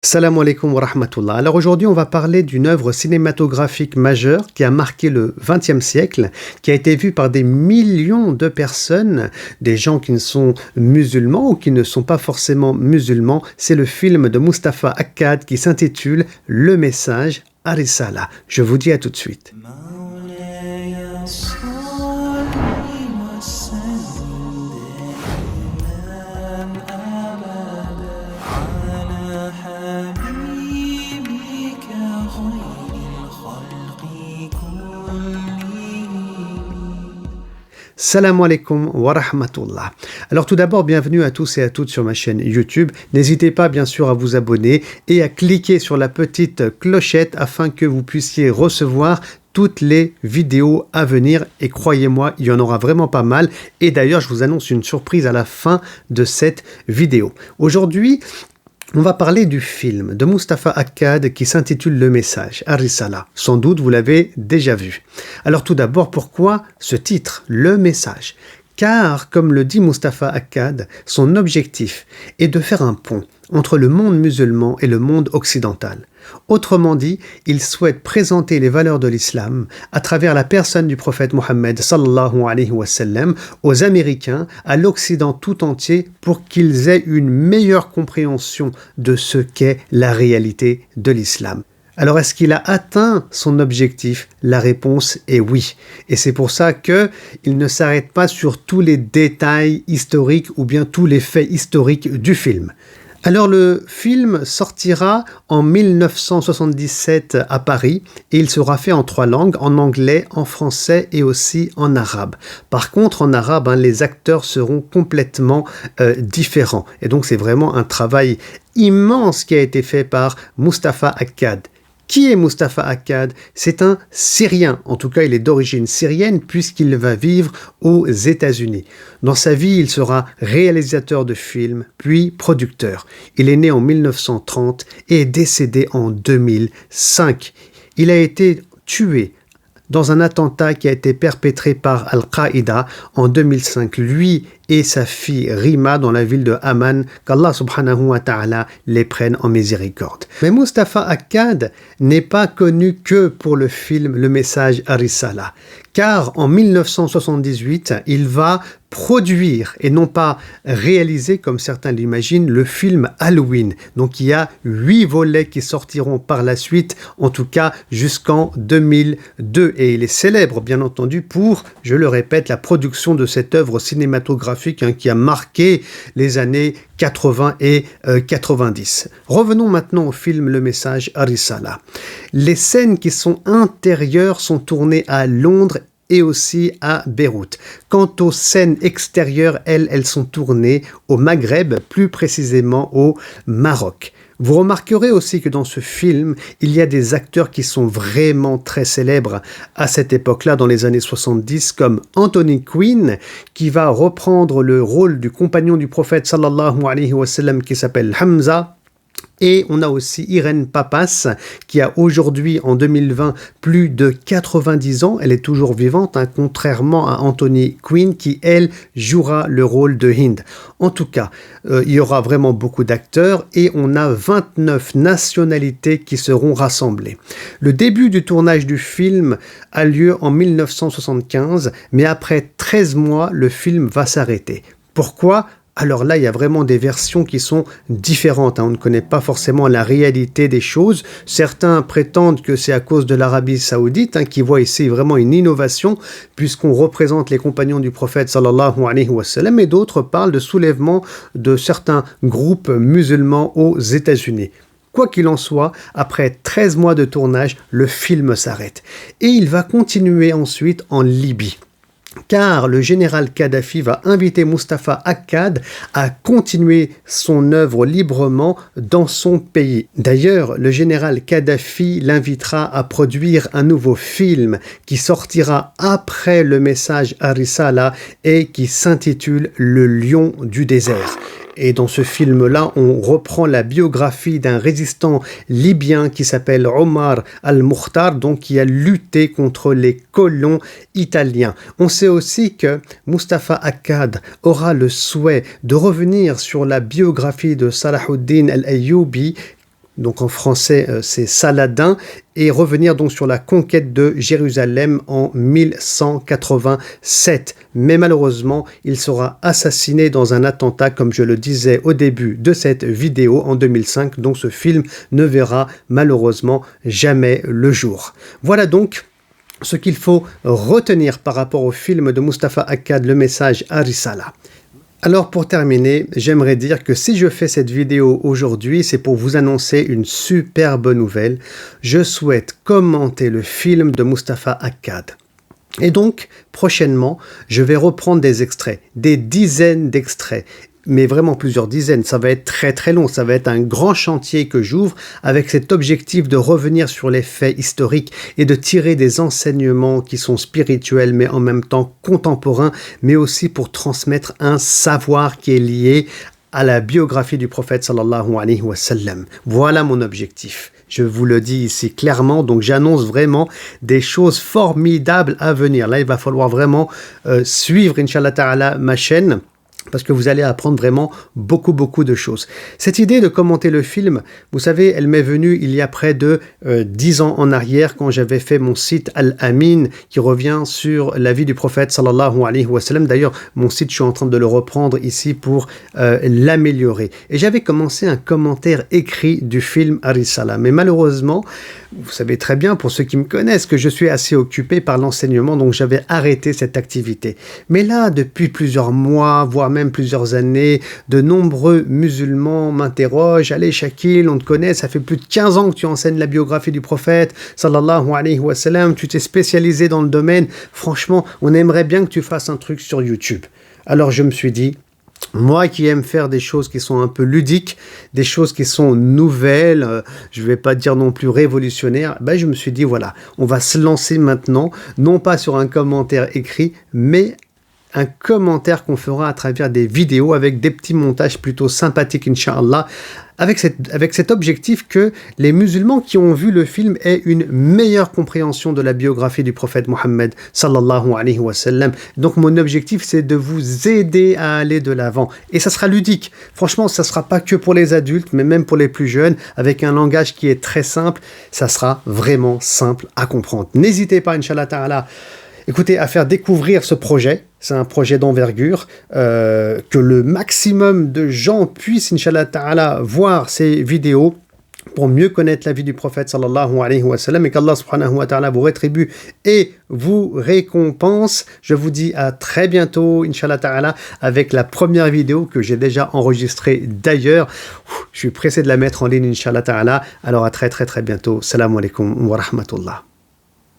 Salam alaikum wa rahmatullah. Alors aujourd'hui, on va parler d'une œuvre cinématographique majeure qui a marqué le XXe siècle, qui a été vue par des millions de personnes, des gens qui ne sont musulmans ou qui ne sont pas forcément musulmans. C'est le film de Mustafa Akkad qui s'intitule Le Message Ar-Risala. Je vous dis à tout de suite. Salam alaikum wa rahmatullah. Alors tout d'abord, bienvenue à tous et à toutes sur ma chaîne YouTube. N'hésitez pas bien sûr à vous abonner et à cliquer sur la petite clochette afin que vous puissiez recevoir toutes les vidéos à venir. Et croyez-moi, il y en aura vraiment pas mal. Et d'ailleurs, je vous annonce une surprise à la fin de cette vidéo. Aujourd'hui, on va parler du film de Mustafa Akkad qui s'intitule Le Message, Ar-Risala. Sans doute, vous l'avez déjà vu. Alors tout d'abord, pourquoi ce titre, Le Message? Car, comme le dit Mustafa Akkad, son objectif est de faire un pont entre le monde musulman et le monde occidental. Autrement dit, il souhaite présenter les valeurs de l'islam à travers la personne du prophète Mohammed sallallahu alayhi wa sallam aux Américains, à l'Occident tout entier, pour qu'ils aient une meilleure compréhension de ce qu'est la réalité de l'islam. Alors, est-ce qu'il a atteint son objectif? La réponse est oui. Et c'est pour ça qu'il ne s'arrête pas sur tous les détails historiques ou bien tous les faits historiques du film. Alors le film sortira en 1977 à Paris et il sera fait en 3 langues, en anglais, en français et aussi en arabe. Par contre, en arabe, les acteurs seront complètement différents. Et donc c'est vraiment un travail immense qui a été fait par Mustafa Akkad. Qui est Mustafa Akkad? C'est un Syrien, en tout cas il est d'origine syrienne puisqu'il va vivre aux États-Unis. Dans sa vie, il sera réalisateur de films, puis producteur. Il est né en 1930 et est décédé en 2005. Il a été tué dans un attentat qui a été perpétré par Al-Qaïda en 2005, lui et sa fille Rima dans la ville de Amman, qu'Allah subhanahu wa ta'ala les prenne en miséricorde. Mais Mustafa Akkad n'est pas connu que pour le film Le Message Ar-Risala, car en 1978, il va produire et non pas réaliser, comme certains l'imaginent, le film Halloween. Donc il y a 8 volets qui sortiront par la suite, en tout cas jusqu'en 2002. Et il est célèbre, bien entendu, pour, je le répète, la production de cette œuvre cinématographique qui a marqué les années 80 et 90. Revenons maintenant au film Le Message Ar-Risala. Les scènes qui sont intérieures sont tournées à Londres et aussi à Beyrouth. Quant aux scènes extérieures, elles sont tournées au Maghreb, plus précisément au Maroc. Vous remarquerez aussi que dans ce film, il y a des acteurs qui sont vraiment très célèbres à cette époque-là, dans les années 70, comme Anthony Quinn, qui va reprendre le rôle du compagnon du prophète sallallahu alayhi wa sallam qui s'appelle Hamza. Et on a aussi Irène Papas, qui a aujourd'hui, en 2020, plus de 90 ans. Elle est toujours vivante, contrairement à Anthony Quinn, qui, elle, jouera le rôle de Hind. En tout cas, il y aura vraiment beaucoup d'acteurs et on a 29 nationalités qui seront rassemblées. Le début du tournage du film a lieu en 1975, mais après 13 mois, le film va s'arrêter. Pourquoi ? Alors là, il y a vraiment des versions qui sont différentes. On ne connaît pas forcément la réalité des choses. Certains prétendent que c'est à cause de l'Arabie Saoudite, qui voit ici vraiment une innovation, puisqu'on représente les compagnons du prophète sallallahu alayhi wa sallam, et d'autres parlent de soulèvement de certains groupes musulmans aux États-Unis. Quoi qu'il en soit, après 13 mois de tournage, le film s'arrête. Et il va continuer ensuite en Libye. Car le général Kadhafi va inviter Mustafa Akkad à continuer son œuvre librement dans son pays. D'ailleurs, le général Kadhafi l'invitera à produire un nouveau film qui sortira après Le Message Ar-Risala et qui s'intitule Le Lion du désert. Et dans ce film-là, on reprend la biographie d'un résistant libyen qui s'appelle Omar al-Mukhtar, donc qui a lutté contre les colons italiens. On sait aussi que Mustafa Akkad aura le souhait de revenir sur la biographie de Salahuddin al-Ayyubi, donc en français c'est Saladin, et revenir donc sur la conquête de Jérusalem en 1187. Mais malheureusement, il sera assassiné dans un attentat, comme je le disais au début de cette vidéo en 2005, donc ce film ne verra malheureusement jamais le jour. Voilà donc ce qu'il faut retenir par rapport au film de Mustafa Akkad, le message Ar-Risala. Alors pour terminer, j'aimerais dire que si je fais cette vidéo aujourd'hui, c'est pour vous annoncer une superbe nouvelle. Je souhaite commenter le film de Mustafa Akkad. Et donc, prochainement, je vais reprendre des extraits, des dizaines d'extraits, mais vraiment plusieurs dizaines. Ça va être très très long, ça va être un grand chantier que j'ouvre avec cet objectif de revenir sur les faits historiques et de tirer des enseignements qui sont spirituels mais en même temps contemporains, mais aussi pour transmettre un savoir qui est lié à la biographie du prophète sallallahu alayhi wa sallam. Voilà mon objectif. Je vous le dis ici clairement, donc j'annonce vraiment des choses formidables à venir. Là, il va falloir vraiment suivre, Inch'Allah Ta'ala, ma chaîne, parce que vous allez apprendre vraiment beaucoup de choses. Cette idée de commenter le film, vous savez, elle m'est venue il y a près de 10 ans en arrière, quand j'avais fait mon site Al-Amin, qui revient sur la vie du prophète sallallahu alayhi wa sallam. D'ailleurs, mon site, je suis en train de le reprendre ici pour l'améliorer. Et j'avais commencé un commentaire écrit du film Ar-Risala. Mais malheureusement, vous savez très bien, pour ceux qui me connaissent, que je suis assez occupé par l'enseignement, donc j'avais arrêté cette activité. Mais là, depuis plusieurs mois, voire même plusieurs années, de nombreux musulmans m'interrogent. Allez, Shakil, on te connaît, ça fait plus de 15 ans que tu enseignes la biographie du prophète, sallallahu alayhi wa sallam, tu t'es spécialisé dans le domaine. Franchement, on aimerait bien que tu fasses un truc sur YouTube. Alors je me suis dit, moi qui aime faire des choses qui sont un peu ludiques, des choses qui sont nouvelles, je ne vais pas dire non plus révolutionnaires, ben je me suis dit voilà, on va se lancer maintenant, non pas sur un commentaire écrit, mais un commentaire qu'on fera à travers des vidéos avec des petits montages plutôt sympathiques, Inch'Allah, avec cet objectif que les musulmans qui ont vu le film aient une meilleure compréhension de la biographie du prophète Mohammed sallallahu alayhi wa sallam. Donc mon objectif, c'est de vous aider à aller de l'avant. Et ça sera ludique. Franchement, ça ne sera pas que pour les adultes, mais même pour les plus jeunes, avec un langage qui est très simple. Ça sera vraiment simple à comprendre. N'hésitez pas, Inch'Allah Ta'ala, écoutez, à faire découvrir ce projet. C'est un projet d'envergure, que le maximum de gens puissent, Inch'Allah Ta'ala, voir ces vidéos pour mieux connaître la vie du prophète sallallahu alayhi wa sallam, et qu'Allah subhanahu wa ta'ala vous rétribue et vous récompense. Je vous dis à très bientôt, Inch'Allah Ta'ala, avec la première vidéo que j'ai déjà enregistrée d'ailleurs. Je suis pressé de la mettre en ligne, Inch'Allah Ta'ala. Alors à très bientôt. Salam alaikum wa rahmatullah.